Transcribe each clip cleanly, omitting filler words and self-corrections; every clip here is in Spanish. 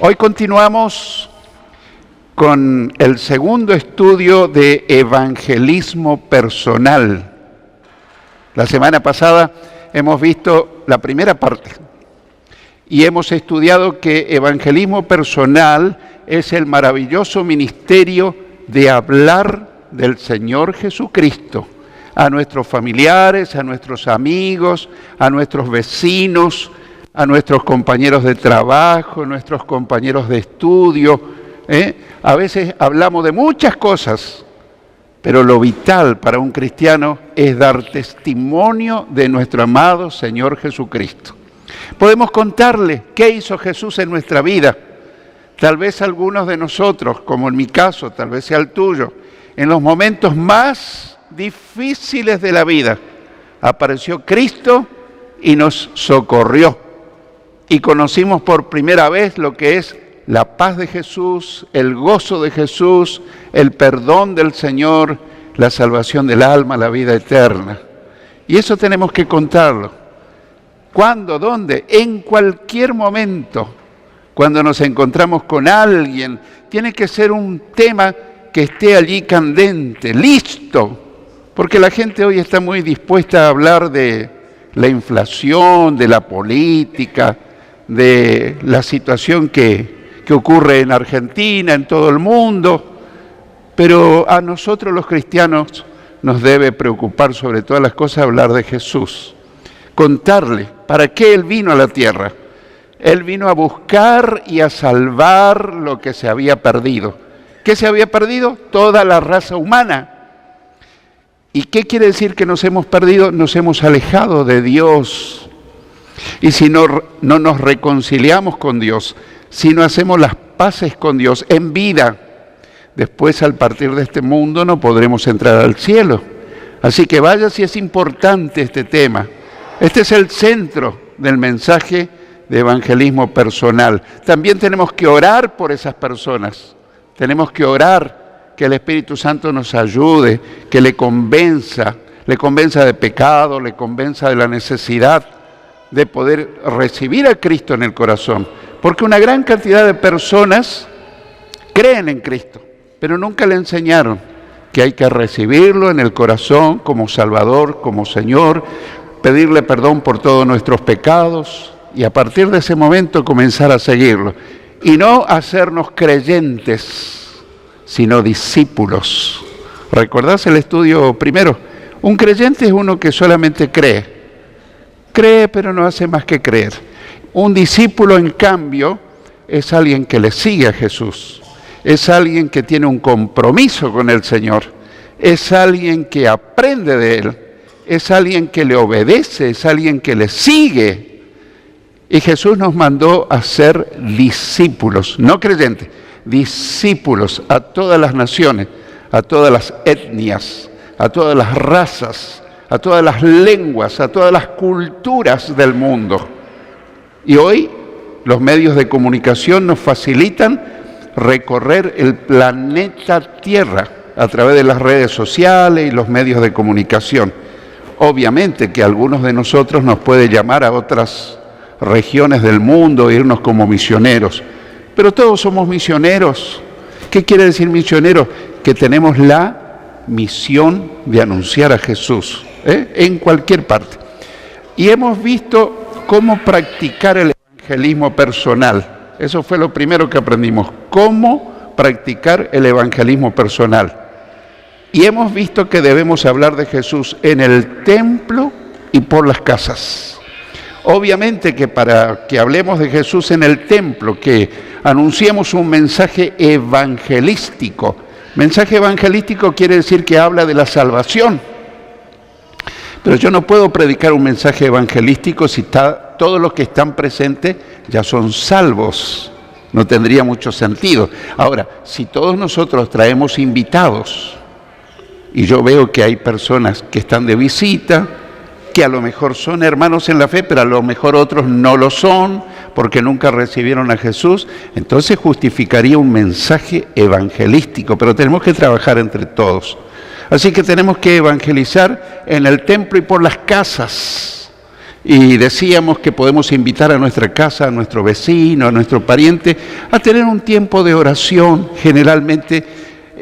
Hoy continuamos con el segundo estudio de evangelismo personal. La semana pasada hemos visto la primera parte y hemos estudiado que evangelismo personal es el maravilloso ministerio de hablar del Señor Jesucristo a nuestros familiares, a nuestros amigos, a nuestros vecinos, a nuestros compañeros de trabajo, nuestros compañeros de estudio. A veces hablamos de muchas cosas, pero lo vital para un cristiano es dar testimonio de nuestro amado Señor Jesucristo. Podemos contarle qué hizo Jesús en nuestra vida. Tal vez algunos de nosotros, como en mi caso, tal vez sea el tuyo, en los momentos más difíciles de la vida, apareció Cristo y nos socorrió. Y conocimos por primera vez lo que es la paz de Jesús, el gozo de Jesús, el perdón del Señor, la salvación del alma, la vida eterna. Y eso tenemos que contarlo. ¿Cuándo? ¿Dónde? En cualquier momento. Cuando nos encontramos con alguien, tiene que ser un tema que esté allí candente, listo. Porque la gente hoy está muy dispuesta a hablar de la inflación, de la política, de la situación que ocurre en Argentina, en todo el mundo, pero a nosotros los cristianos nos debe preocupar sobre todas las cosas hablar de Jesús, contarle para qué Él vino a la tierra. Él vino a buscar y a salvar lo que se había perdido. ¿Qué se había perdido? Toda la raza humana. ¿Y qué quiere decir que nos hemos perdido? Nos hemos alejado de Dios. Y si no nos reconciliamos con Dios, si no hacemos las paces con Dios en vida, después al partir de este mundo no podremos entrar al cielo. Así que vaya si es importante este tema. Este es el centro del mensaje de evangelismo personal. También tenemos que orar por esas personas. Tenemos que orar que el Espíritu Santo nos ayude, que le convenza de pecado, le convenza de la necesidad de poder recibir a Cristo en el corazón. Porque una gran cantidad de personas creen en Cristo, pero nunca le enseñaron que hay que recibirlo en el corazón como Salvador, como Señor, pedirle perdón por todos nuestros pecados y a partir de ese momento comenzar a seguirlo. Y no hacernos creyentes, sino discípulos. ¿Recordás el estudio primero? Un creyente es uno que solamente cree. Cree, pero no hace más que creer. Un discípulo, en cambio, es alguien que le sigue a Jesús. Es alguien que tiene un compromiso con el Señor. Es alguien que aprende de Él. Es alguien que le obedece. Es alguien que le sigue. Y Jesús nos mandó a ser discípulos, no creyentes, discípulos a todas las naciones, a todas las etnias, a todas las razas, a todas las lenguas, a todas las culturas del mundo. Y hoy los medios de comunicación nos facilitan recorrer el planeta Tierra a través de las redes sociales y los medios de comunicación. Obviamente que algunos de nosotros nos puede llamar a otras regiones del mundo e irnos como misioneros, pero todos somos misioneros. ¿Qué quiere decir misioneros? Que tenemos la misión de anunciar a Jesús en cualquier parte. Y hemos visto cómo practicar el evangelismo personal. Eso fue lo primero que aprendimos, cómo practicar el evangelismo personal. Y hemos visto que debemos hablar de Jesús en el templo y por las casas. Obviamente que para que hablemos de Jesús en el templo, que anunciemos un mensaje evangelístico. Mensaje evangelístico quiere decir que habla de la salvación. Pero yo no puedo predicar un mensaje evangelístico si todos los que están presentes ya son salvos. No tendría mucho sentido. Ahora, si todos nosotros traemos invitados, y yo veo que hay personas que están de visita, que a lo mejor son hermanos en la fe, pero a lo mejor otros no lo son, porque nunca recibieron a Jesús, entonces justificaría un mensaje evangelístico, pero tenemos que trabajar entre todos. Así que tenemos que evangelizar en el templo y por las casas. Y decíamos que podemos invitar a nuestra casa, a nuestro vecino, a nuestro pariente, a tener un tiempo de oración. Generalmente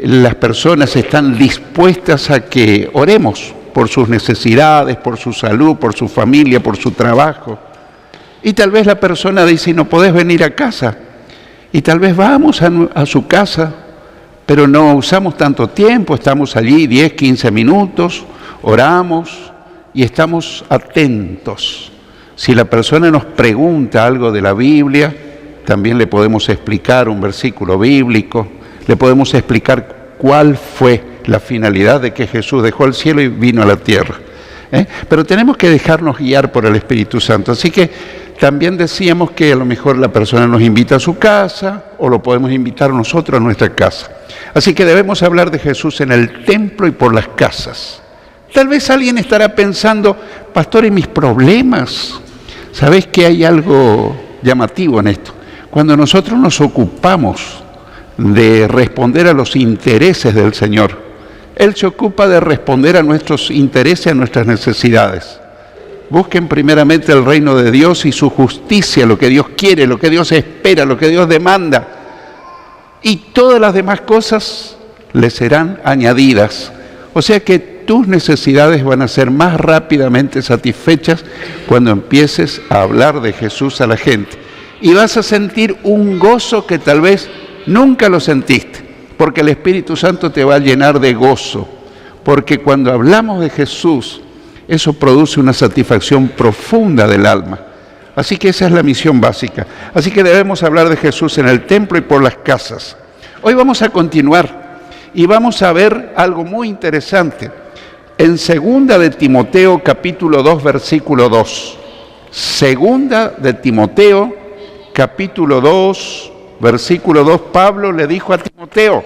las personas están dispuestas a que oremos por sus necesidades, por su salud, por su familia, por su trabajo. Y tal vez la persona dice, no podés venir a casa. Y tal vez vamos a su casa, pero no usamos tanto tiempo, estamos allí 10, 15 minutos, oramos y estamos atentos. Si la persona nos pregunta algo de la Biblia, también le podemos explicar un versículo bíblico, le podemos explicar cuál fue la finalidad de que Jesús dejó el cielo y vino a la tierra. Pero tenemos que dejarnos guiar por el Espíritu Santo. Así que también decíamos que a lo mejor la persona nos invita a su casa o lo podemos invitar nosotros a nuestra casa. Así que debemos hablar de Jesús en el templo y por las casas. Tal vez alguien estará pensando, pastor, ¿y mis problemas? ¿Sabés que hay algo llamativo en esto? Cuando nosotros nos ocupamos de responder a los intereses del Señor, Él se ocupa de responder a nuestros intereses, a nuestras necesidades. Busquen primeramente el reino de Dios y su justicia, lo que Dios quiere, lo que Dios espera, lo que Dios demanda. Y todas las demás cosas le serán añadidas. O sea que tus necesidades van a ser más rápidamente satisfechas cuando empieces a hablar de Jesús a la gente. Y vas a sentir un gozo que tal vez nunca lo sentiste, porque el Espíritu Santo te va a llenar de gozo. Porque cuando hablamos de Jesús, eso produce una satisfacción profunda del alma. Así que esa es la misión básica. Así que debemos hablar de Jesús en el templo y por las casas. Hoy vamos a continuar y vamos a ver algo muy interesante. En 2 de Timoteo, capítulo 2, versículo 2. 2 de Timoteo, capítulo 2, versículo 2, Pablo le dijo a Timoteo,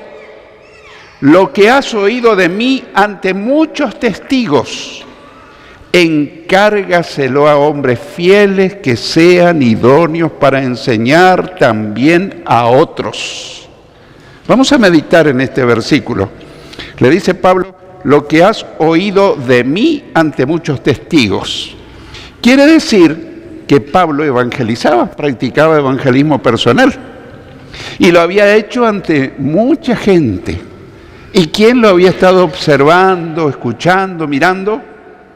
lo que has oído de mí ante muchos testigos, encárgaselo a hombres fieles que sean idóneos para enseñar también a otros. Vamos a meditar en este versículo. Le dice Pablo, lo que has oído de mí ante muchos testigos. Quiere decir que Pablo evangelizaba, practicaba evangelismo personal. Y lo había hecho ante mucha gente. ¿Y quién lo había estado observando, escuchando, mirando?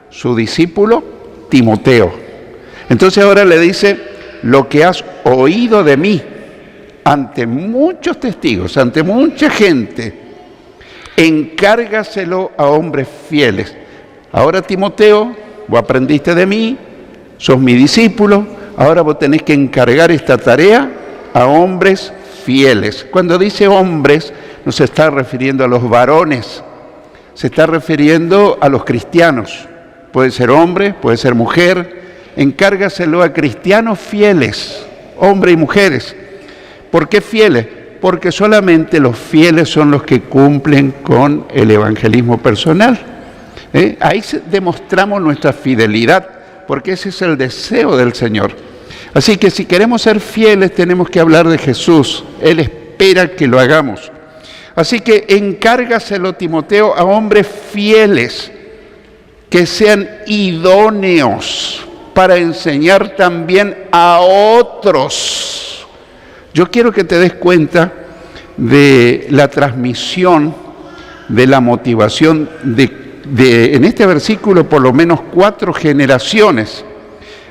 Su discípulo Timoteo. Entonces ahora le dice, lo que has oído de mí ante muchos testigos, ante mucha gente, encárgaselo a hombres fieles. Ahora Timoteo, vos aprendiste de mí, sos mi discípulo, ahora vos tenés que encargar esta tarea a hombres fieles. Cuando dice hombres, no se está refiriendo a los varones, se está refiriendo a los cristianos. Puede ser hombre, puede ser mujer. Encárgaselo a cristianos fieles, hombres y mujeres. ¿Por qué fieles? Porque solamente los fieles son los que cumplen con el evangelismo personal. Ahí demostramos nuestra fidelidad, porque ese es el deseo del Señor. Así que si queremos ser fieles, tenemos que hablar de Jesús. Él espera que lo hagamos. Así que encárgaselo, Timoteo, a hombres fieles, que sean idóneos para enseñar también a otros. Yo quiero que te des cuenta de la transmisión, de la motivación de en este versículo por lo menos 4 generaciones.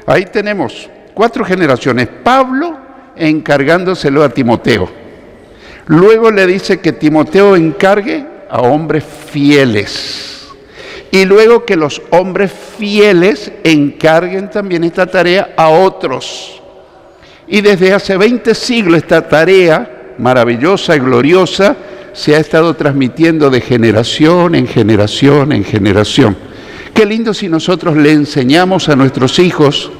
Ahí tenemos 4 generaciones. Pablo encargándoselo a Timoteo. Luego le dice que Timoteo encargue a hombres fieles. Y luego que los hombres fieles encarguen también esta tarea a otros. Y desde hace 20 siglos esta tarea maravillosa y gloriosa se ha estado transmitiendo de generación en generación en generación. Qué lindo si nosotros le enseñamos a nuestros hijos,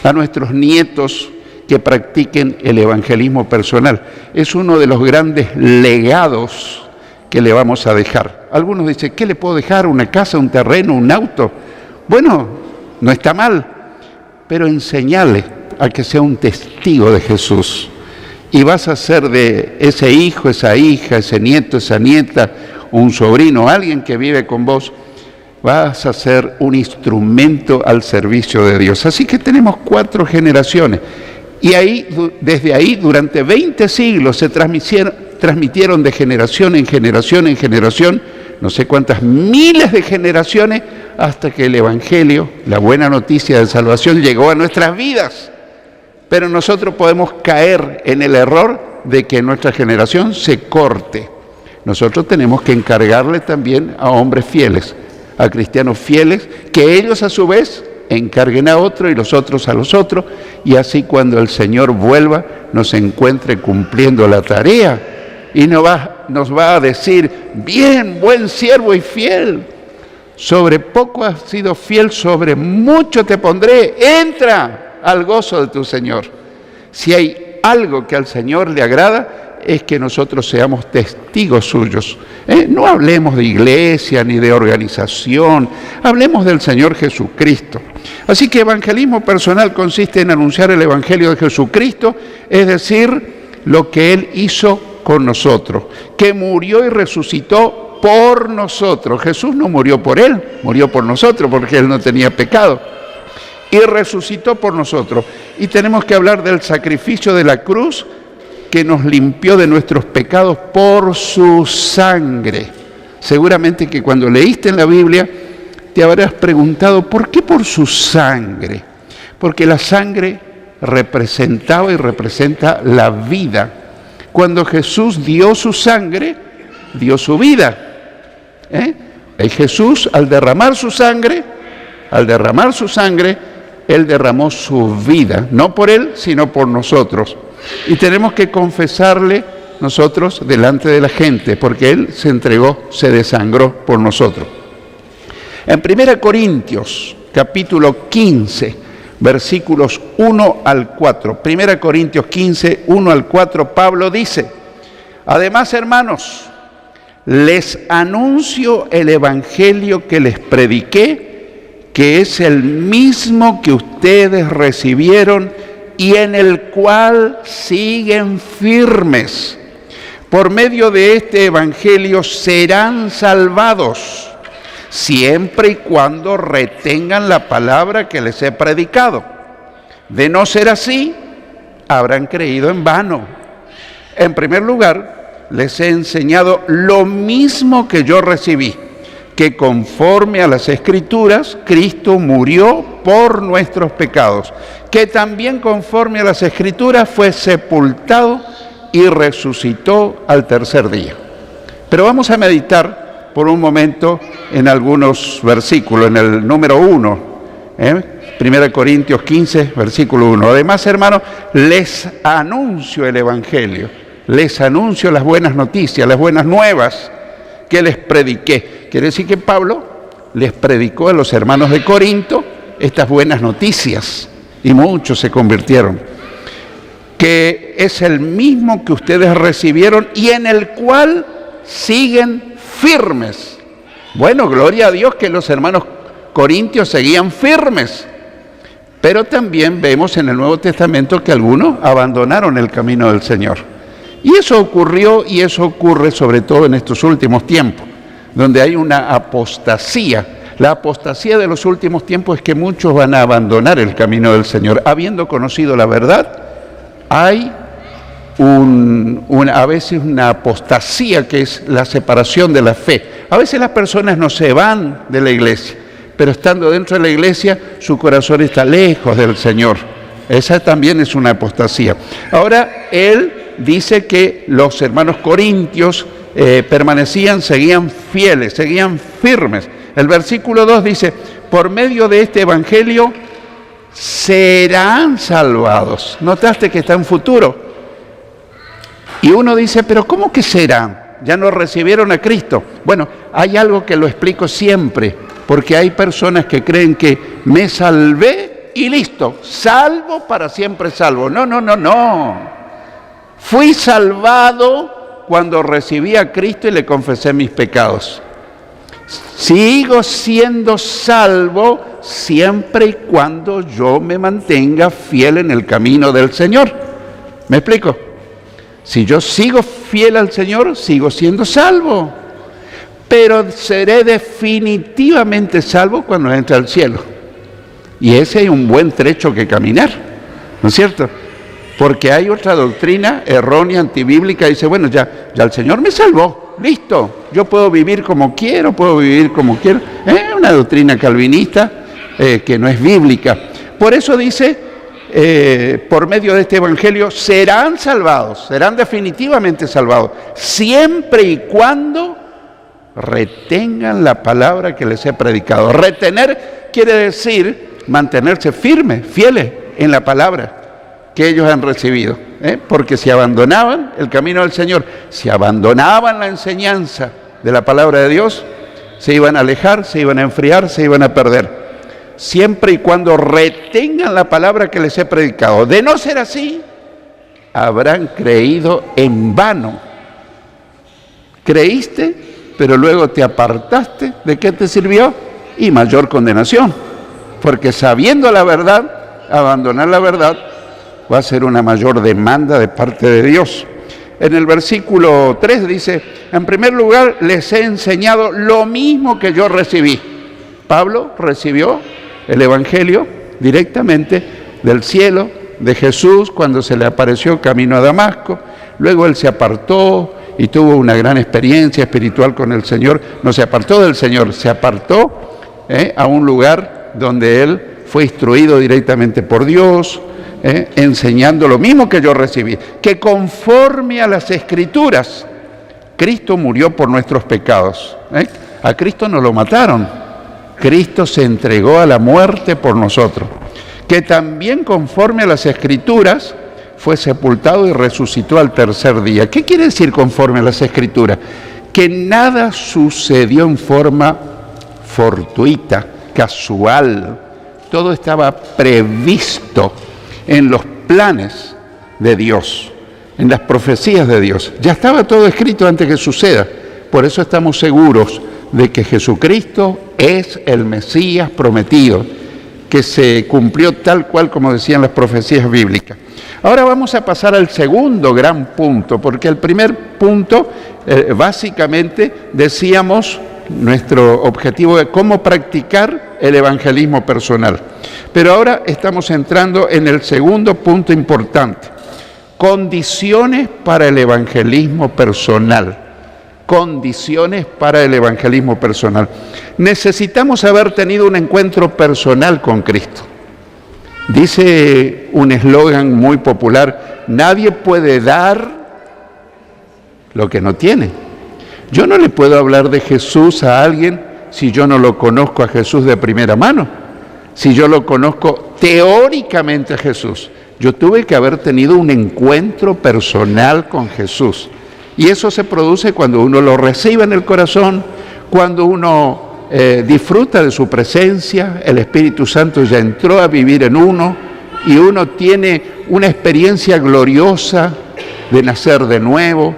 a nuestros nietos, que practiquen el evangelismo personal. Es uno de los grandes legados que le vamos a dejar. Algunos dicen, ¿qué le puedo dejar? ¿Una casa, un terreno, un auto? Bueno, no está mal, pero enseñale a que sea un testigo de Jesús. Y vas a ser de ese hijo, esa hija, ese nieto, esa nieta, un sobrino, alguien que vive con vos, vas a ser un instrumento al servicio de Dios. Así que tenemos 4 generaciones. Y desde ahí, durante 20 siglos se transmitieron de generación en generación en generación, no sé cuántas miles de generaciones, hasta que el Evangelio, la buena noticia de salvación, llegó a nuestras vidas. Pero nosotros podemos caer en el error de que nuestra generación se corte. Nosotros tenemos que encargarle también a hombres fieles, a cristianos fieles, que ellos a su vez encarguen a otro y los otros a los otros, y así cuando el Señor vuelva nos encuentre cumpliendo la tarea y nos va a decir: bien, buen siervo y fiel, sobre poco has sido fiel, sobre mucho te pondré, entra al gozo de tu Señor. Si hay algo que al Señor le agrada, es que nosotros seamos testigos suyos. No hablemos de iglesia ni de organización, hablemos del Señor Jesucristo. Así que evangelismo personal consiste en anunciar el Evangelio de Jesucristo, es decir, lo que Él hizo con nosotros, que murió y resucitó por nosotros. Jesús no murió por Él, murió por nosotros porque Él no tenía pecado. Y resucitó por nosotros. Y tenemos que hablar del sacrificio de la cruz, que nos limpió de nuestros pecados por su sangre. Seguramente que cuando leíste en la Biblia te habrás preguntado: ¿por qué por su sangre? Porque la sangre representaba y representa la vida. Cuando Jesús dio su sangre, dio su vida. Y Jesús, al derramar su sangre, Él derramó su vida, no por Él, sino por nosotros. Y tenemos que confesarle nosotros delante de la gente, porque Él se entregó, se desangró por nosotros. En 1 Corintios, capítulo 15, versículos 1 al 4. 1 Corintios 15, 1 al 4, Pablo dice: además, hermanos, les anuncio el evangelio que les prediqué, que es el mismo que ustedes recibieron y en el cual siguen firmes. Por medio de este evangelio serán salvados, siempre y cuando retengan la palabra que les he predicado. De no ser así, habrán creído en vano. En primer lugar, les he enseñado lo mismo que yo recibí, que conforme a las Escrituras, Cristo murió por nuestros pecados, que también conforme a las Escrituras fue sepultado y resucitó al tercer día. Pero vamos a meditar por un momento en algunos versículos, en el número 1, 1 Corintios 15, versículo 1. Además, hermanos, les anuncio el Evangelio, les anuncio las buenas noticias, las buenas nuevas que les prediqué. Quiere decir que Pablo les predicó a los hermanos de Corinto estas buenas noticias y muchos se convirtieron. Que es el mismo que ustedes recibieron y en el cual siguen firmes. Bueno, gloria a Dios que los hermanos corintios seguían firmes. Pero también vemos en el Nuevo Testamento que algunos abandonaron el camino del Señor. Y eso ocurrió y eso ocurre sobre todo en estos últimos tiempos, donde hay una apostasía. La apostasía de los últimos tiempos es que muchos van a abandonar el camino del Señor. Habiendo conocido la verdad, hay a veces una apostasía que es la separación de la fe. A veces las personas no se van de la iglesia, pero estando dentro de la iglesia, su corazón está lejos del Señor. Esa también es una apostasía. Ahora, él dice que los hermanos corintios permanecían, seguían fieles, seguían firmes. El versículo 2 dice: por medio de este evangelio serán salvados. ¿Notaste que está en futuro? Y uno dice: pero ¿cómo que serán? ¿Ya no recibieron a Cristo? Bueno, hay algo que lo explico siempre, porque hay personas que creen que me salvé y listo, salvo para siempre salvo. No. Fui salvado cuando recibí a Cristo y le confesé mis pecados. Sigo siendo salvo siempre y cuando yo me mantenga fiel en el camino del Señor. ¿Me explico? Si yo sigo fiel al Señor, sigo siendo salvo. pero seré definitivamente salvo cuando entre al cielo. Y ese hay un buen trecho que caminar, ¿no es cierto? Porque hay otra doctrina errónea, antibíblica, dice, bueno, ya el Señor me salvó, listo, yo puedo vivir como quiero, Es una doctrina calvinista que no es bíblica. Por eso dice, por medio de este evangelio, serán salvados, serán definitivamente salvados, siempre y cuando retengan la palabra que les he predicado. Retener quiere decir mantenerse firmes, fieles en la palabra que ellos han recibido, porque si abandonaban el camino del Señor, si abandonaban la enseñanza de la palabra de Dios, se iban a alejar, se iban a enfriar, se iban a perder. Siempre y cuando retengan la palabra que les he predicado. De no ser así, habrán creído en vano. Creíste, pero luego te apartaste. ¿De qué te sirvió? Y mayor condenación. Porque sabiendo la verdad, abandonar la verdad va a ser una mayor demanda de parte de Dios. En el versículo 3 dice, en primer lugar, les he enseñado lo mismo que yo recibí. Pablo recibió el Evangelio directamente del cielo, de Jesús, cuando se le apareció camino a Damasco. Luego él se apartó y tuvo una gran experiencia espiritual con el Señor. No se apartó del Señor, se apartó a un lugar donde él fue instruido directamente por Dios, enseñando lo mismo que yo recibí, que conforme a las Escrituras, Cristo murió por nuestros pecados. A Cristo no lo mataron, Cristo se entregó a la muerte por nosotros, que también conforme a las Escrituras fue sepultado y resucitó al tercer día. ¿Qué quiere decir conforme a las Escrituras? Que nada sucedió en forma fortuita, casual, todo estaba previsto en los planes de Dios, en las profecías de Dios. Ya estaba todo escrito antes que suceda. Por eso estamos seguros de que Jesucristo es el Mesías prometido, que se cumplió tal cual como decían las profecías bíblicas. Ahora vamos a pasar al segundo gran punto, porque el primer punto, básicamente, decíamos, nuestro objetivo de cómo practicar el evangelismo personal. Pero ahora estamos entrando en el segundo punto importante, condiciones para el evangelismo personal. Condiciones para el evangelismo personal. Necesitamos haber tenido un encuentro personal con Cristo. Dice un eslogan muy popular, nadie puede dar lo que no tiene. Yo no le puedo hablar de Jesús a alguien si yo no lo conozco a Jesús de primera mano, si yo lo conozco teóricamente a Jesús. Yo tuve que haber tenido un encuentro personal con Jesús. Y eso se produce cuando uno lo recibe en el corazón, cuando uno disfruta de su presencia, el Espíritu Santo ya entró a vivir en uno y uno tiene una experiencia gloriosa de nacer de nuevo,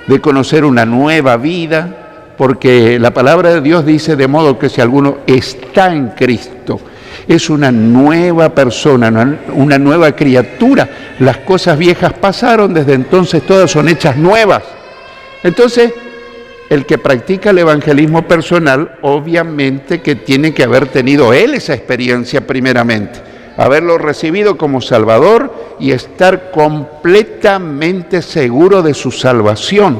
de conocer una nueva vida, porque la palabra de Dios dice de modo que si alguno está en Cristo, es una nueva persona, una nueva criatura. Las cosas viejas pasaron, desde entonces todas son hechas nuevas. Entonces, el que practica el evangelismo personal, obviamente que tiene que haber tenido él esa experiencia primeramente, haberlo recibido como Salvador y estar completamente seguro de su salvación.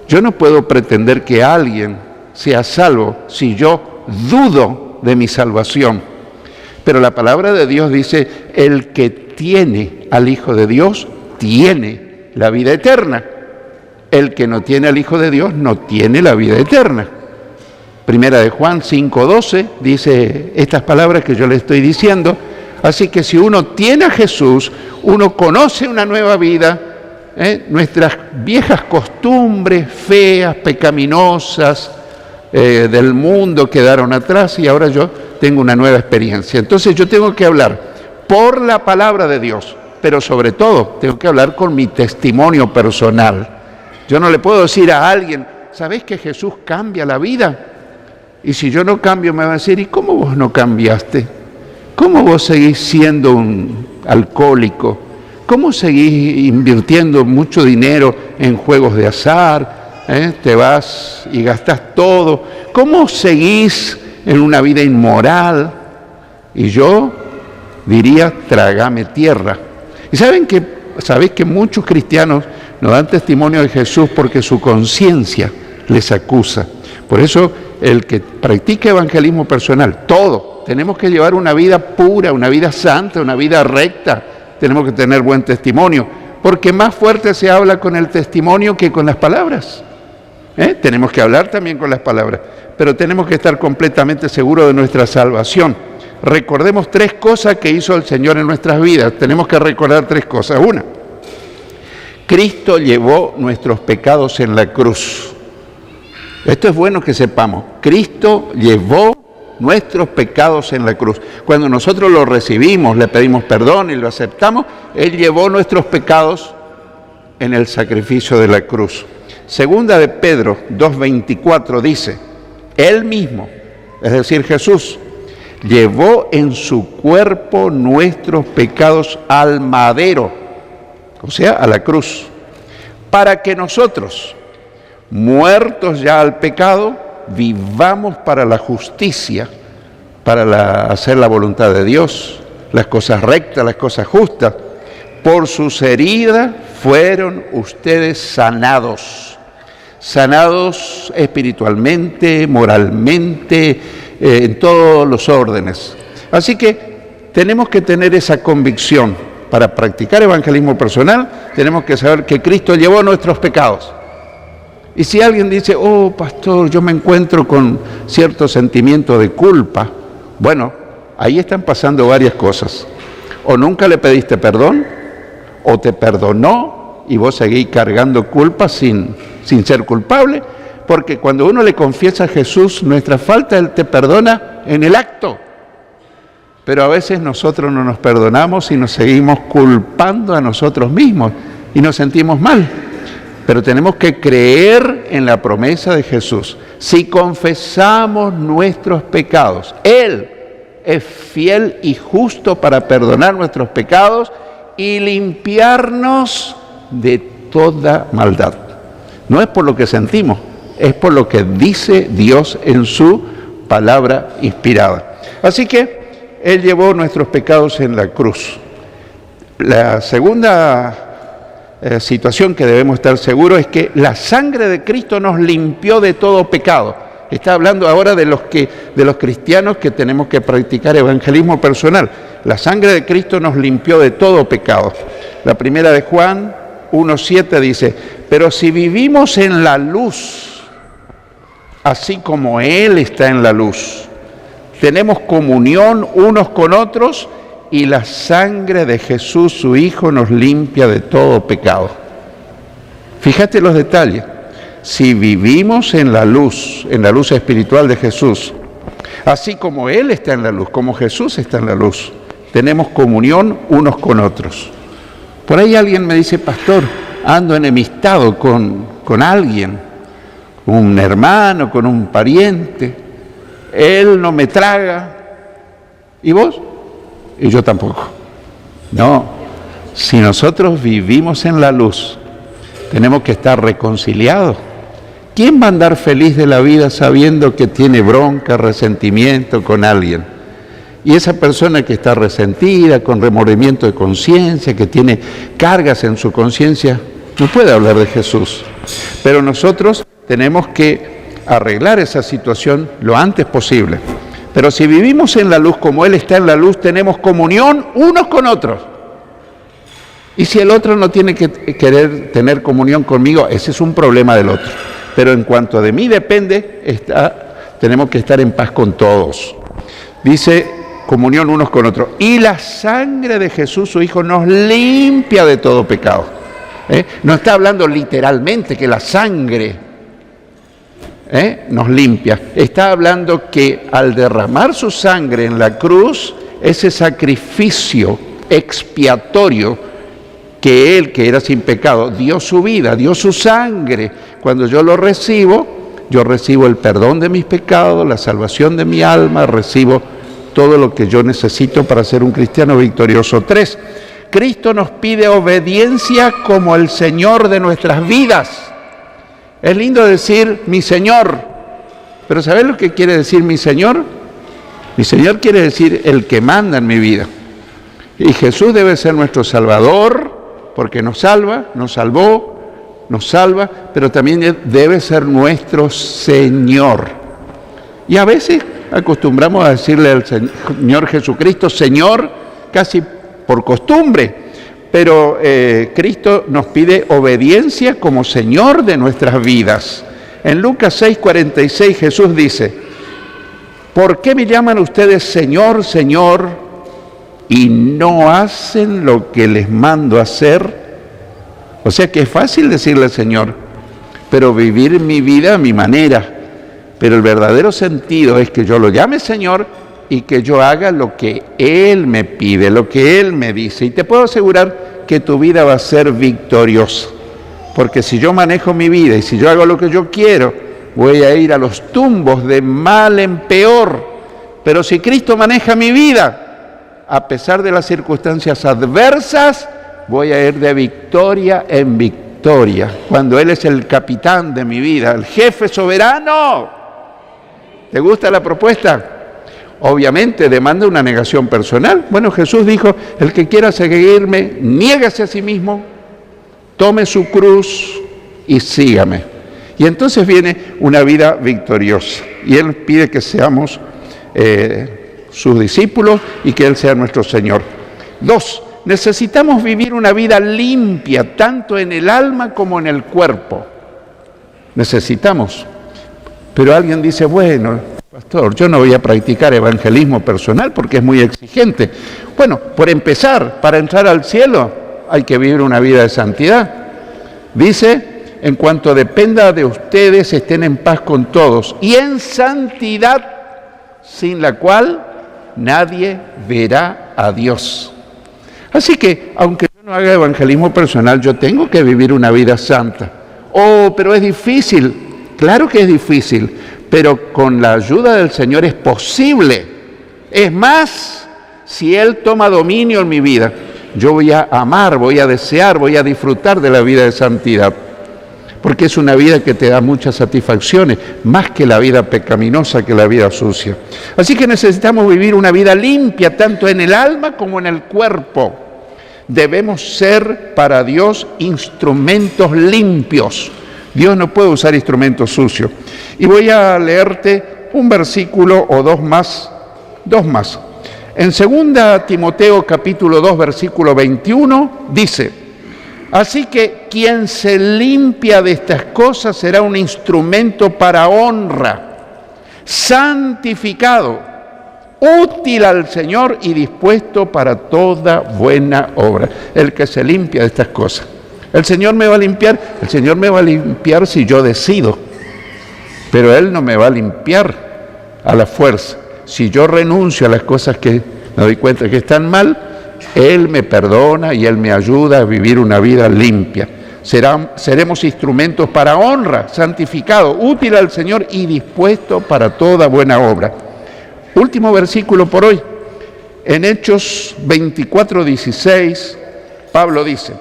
Yo no puedo pretender que alguien sea salvo si yo dudo de mi salvación. Pero la palabra de Dios dice, el que tiene al Hijo de Dios, tiene la vida eterna. El que no tiene al Hijo de Dios, no tiene la vida eterna. Primera de Juan 5:12 dice estas palabras que yo le estoy diciendo. Así que si uno tiene a Jesús, uno conoce una nueva vida, nuestras viejas costumbres feas, pecaminosas del mundo quedaron atrás y ahora yo tengo una nueva experiencia. Entonces yo tengo que hablar por la palabra de Dios, pero sobre todo tengo que hablar con mi testimonio personal. Yo no le puedo decir a alguien, ¿sabés que Jesús cambia la vida? Y si yo no cambio me va a decir, ¿y cómo vos no cambiaste? ¿Cómo vos seguís siendo un alcohólico? ¿Cómo seguís invirtiendo mucho dinero en juegos de azar, te vas y gastas todo. ¿Cómo seguís en una vida inmoral? Y yo diría, trágame tierra. Y sabéis que muchos cristianos no dan testimonio de Jesús porque su conciencia les acusa. Por eso el que practica evangelismo personal, todos tenemos que llevar una vida pura, una vida santa, una vida recta. Tenemos que tener buen testimonio, porque más fuerte se habla con el testimonio que con las palabras. Tenemos que hablar también con las palabras, pero tenemos que estar completamente seguros de nuestra salvación. Recordemos 3 cosas que hizo el Señor en nuestras vidas. Tenemos que recordar 3 cosas. Una, Cristo llevó nuestros pecados en la cruz. Esto es bueno que sepamos. Cristo llevó nuestros pecados en la cruz. Cuando nosotros lo recibimos, le pedimos perdón y lo aceptamos, Él llevó nuestros pecados en el sacrificio de la cruz. Segunda de Pedro 2:24 dice, Él mismo, es decir, Jesús, llevó en su cuerpo nuestros pecados al madero, o sea, a la cruz, para que nosotros, muertos ya al pecado, vivamos para la justicia, para hacer la voluntad de Dios, las cosas rectas, las cosas justas. Por sus heridas fueron ustedes sanados espiritualmente, moralmente, en todos los órdenes. Así que tenemos que tener esa convicción. Para practicar evangelismo personal, tenemos que saber que Cristo llevó nuestros pecados. Y si alguien dice, oh, pastor, yo me encuentro con cierto sentimiento de culpa, bueno, ahí están pasando varias cosas. O nunca le pediste perdón, o te perdonó y vos seguís cargando culpa sin ser culpable, porque cuando uno le confiesa a Jesús nuestra falta, Él te perdona en el acto. Pero a veces nosotros no nos perdonamos y nos seguimos culpando a nosotros mismos y nos sentimos mal. Pero tenemos que creer en la promesa de Jesús. Si confesamos nuestros pecados, Él es fiel y justo para perdonar nuestros pecados y limpiarnos de toda maldad. No es por lo que sentimos, es por lo que dice Dios en su palabra inspirada. Así que Él llevó nuestros pecados en la cruz. La segunda situación que debemos estar seguros es que la sangre de Cristo nos limpió de todo pecado. Está hablando ahora de los cristianos que tenemos que practicar evangelismo personal. La sangre de Cristo nos limpió de todo pecado. La primera de Juan 1:7 dice, pero si vivimos en la luz, así como Él está en la luz, tenemos comunión unos con otros y la sangre de Jesús, su Hijo, nos limpia de todo pecado. Fíjate los detalles. Si vivimos en la luz espiritual de Jesús, así como Él está en la luz, como Jesús está en la luz, tenemos comunión unos con otros. Por ahí alguien me dice, pastor, ando enemistado con alguien, un hermano, con un pariente, él no me traga, ¿y vos? Y yo tampoco. No, si nosotros vivimos en la luz, tenemos que estar reconciliados. ¿Quién va a andar feliz de la vida sabiendo que tiene bronca, resentimiento con alguien? Y esa persona que está resentida, con remordimiento de conciencia, que tiene cargas en su conciencia, no puede hablar de Jesús. Pero nosotros tenemos que arreglar esa situación lo antes posible. Pero si vivimos en la luz como Él está en la luz, tenemos comunión unos con otros. Y si el otro no tiene que querer tener comunión conmigo, ese es un problema del otro. Pero en cuanto de mí depende, tenemos que estar en paz con todos. Dice, comunión unos con otros. Y la sangre de Jesús, su Hijo, nos limpia de todo pecado. No está hablando literalmente que la sangre nos limpia. Está hablando que al derramar su sangre en la cruz, ese sacrificio expiatorio, que Él, que era sin pecado, dio su vida, dio su sangre. Cuando yo lo recibo, yo recibo el perdón de mis pecados, la salvación de mi alma, recibo todo lo que yo necesito para ser un cristiano victorioso. 3, Cristo nos pide obediencia como el Señor de nuestras vidas. Es lindo decir mi Señor, pero ¿sabés lo que quiere decir mi Señor? Mi Señor quiere decir el que manda en mi vida. Y Jesús debe ser nuestro Salvador, porque nos salva, nos salvó, nos salva, pero también debe ser nuestro Señor. Y a veces acostumbramos a decirle al Señor Jesucristo, Señor, casi por costumbre. Pero Cristo nos pide obediencia como Señor de nuestras vidas. En Lucas 6:46 Jesús dice, ¿por qué me llaman ustedes Señor, Señor, y no hacen lo que les mando hacer? O sea que es fácil decirle al Señor, pero vivir mi vida a mi manera. Pero el verdadero sentido es que yo lo llame Señor y que yo haga lo que Él me pide, lo que Él me dice. Y te puedo asegurar que tu vida va a ser victoriosa. Porque si yo manejo mi vida y si yo hago lo que yo quiero, voy a ir a los tumbos de mal en peor. Pero si Cristo maneja mi vida, a pesar de las circunstancias adversas, voy a ir de victoria en victoria. Cuando Él es el capitán de mi vida, el jefe soberano. ¿Te gusta la propuesta? Obviamente demanda una negación personal. Bueno, Jesús dijo, el que quiera seguirme, niéguese a sí mismo, tome su cruz y sígame. Y entonces viene una vida victoriosa. Y Él pide que seamos sus discípulos y que Él sea nuestro Señor. 2, necesitamos vivir una vida limpia, tanto en el alma como en el cuerpo. Necesitamos. Pero alguien dice, bueno, pastor, yo no voy a practicar evangelismo personal porque es muy exigente. Bueno, por empezar, para entrar al cielo hay que vivir una vida de santidad. Dice, en cuanto dependa de ustedes, estén en paz con todos y en santidad, sin la cual nadie verá a Dios. Así que, aunque yo no haga evangelismo personal, yo tengo que vivir una vida santa. Oh, pero es difícil. Claro que es difícil, pero con la ayuda del Señor es posible. Es más, si Él toma dominio en mi vida, yo voy a amar, voy a desear, voy a disfrutar de la vida de santidad. Porque es una vida que te da muchas satisfacciones, más que la vida pecaminosa, que la vida sucia. Así que necesitamos vivir una vida limpia, tanto en el alma como en el cuerpo. Debemos ser para Dios instrumentos limpios. Dios no puede usar instrumentos sucios. Y voy a leerte un versículo o dos más. En 2 Timoteo capítulo 2, versículo 21, dice, así que quien se limpia de estas cosas será un instrumento para honra, santificado, útil al Señor y dispuesto para toda buena obra. El que se limpia de estas cosas. El Señor me va a limpiar, si yo decido, pero Él no me va a limpiar a la fuerza. Si yo renuncio a las cosas que me doy cuenta que están mal, Él me perdona y Él me ayuda a vivir una vida limpia. Seremos instrumentos para honra, santificado, útil al Señor y dispuesto para toda buena obra. Último versículo por hoy. En Hechos 24:16, Pablo dice,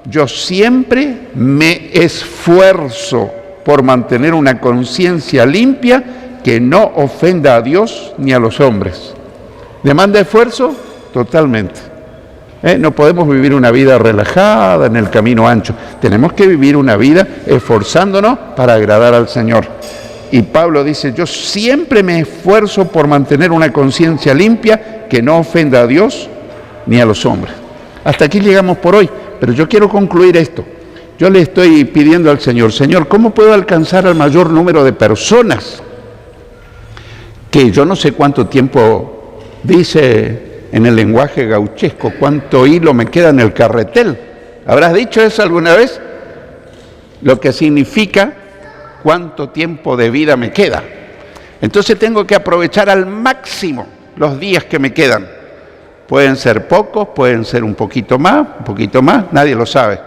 yo siempre me esfuerzo por mantener una conciencia limpia que no ofenda a Dios ni a los hombres. ¿Demanda esfuerzo? Totalmente. No podemos vivir una vida relajada en el camino ancho. Tenemos que vivir una vida esforzándonos para agradar al Señor. Y Pablo dice, yo siempre me esfuerzo por mantener una conciencia limpia que no ofenda a Dios ni a los hombres. Hasta aquí llegamos por hoy, pero yo quiero concluir esto. Yo le estoy pidiendo al Señor, Señor, ¿cómo puedo alcanzar al mayor número de personas? Que yo no sé cuánto tiempo, dice en el lenguaje gauchesco, cuánto hilo me queda en el carretel. ¿Habrás dicho eso alguna vez? Lo que significa cuánto tiempo de vida me queda. Entonces tengo que aprovechar al máximo los días que me quedan. Pueden ser pocos, pueden ser un poquito más, nadie lo sabe.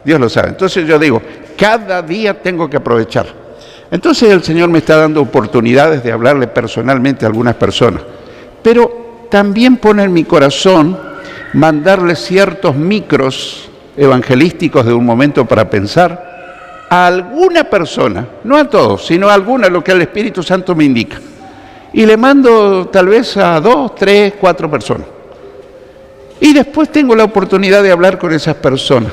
Dios lo sabe. Entonces yo digo, cada día tengo que aprovechar. Entonces el Señor me está dando oportunidades de hablarle personalmente a algunas personas. Pero también pone en mi corazón mandarle ciertos micros evangelísticos de un momento para pensar a alguna persona, no a todos, sino a alguna, lo que el Espíritu Santo me indica. Y le mando tal vez a 2, 3, 4 personas. Y después tengo la oportunidad de hablar con esas personas.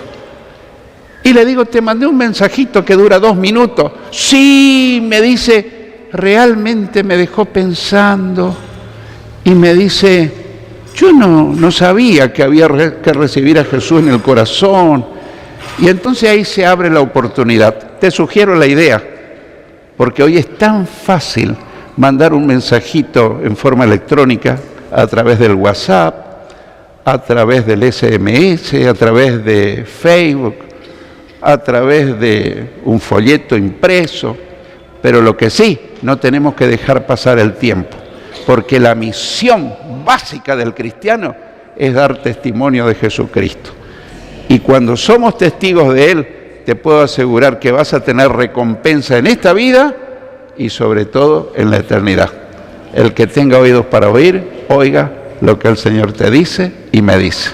Y le digo, te mandé un mensajito que dura 2 minutos. Sí, me dice, realmente me dejó pensando. Y me dice, yo no sabía que había que recibir a Jesús en el corazón. Y entonces ahí se abre la oportunidad. Te sugiero la idea, porque hoy es tan fácil mandar un mensajito en forma electrónica a través del WhatsApp, a través del SMS, a través de Facebook, a través de un folleto impreso, pero lo que sí, no tenemos que dejar pasar el tiempo, porque la misión básica del cristiano es dar testimonio de Jesucristo. Y cuando somos testigos de Él, te puedo asegurar que vas a tener recompensa en esta vida y sobre todo en la eternidad. El que tenga oídos para oír, oiga lo que el Señor te dice y me dice.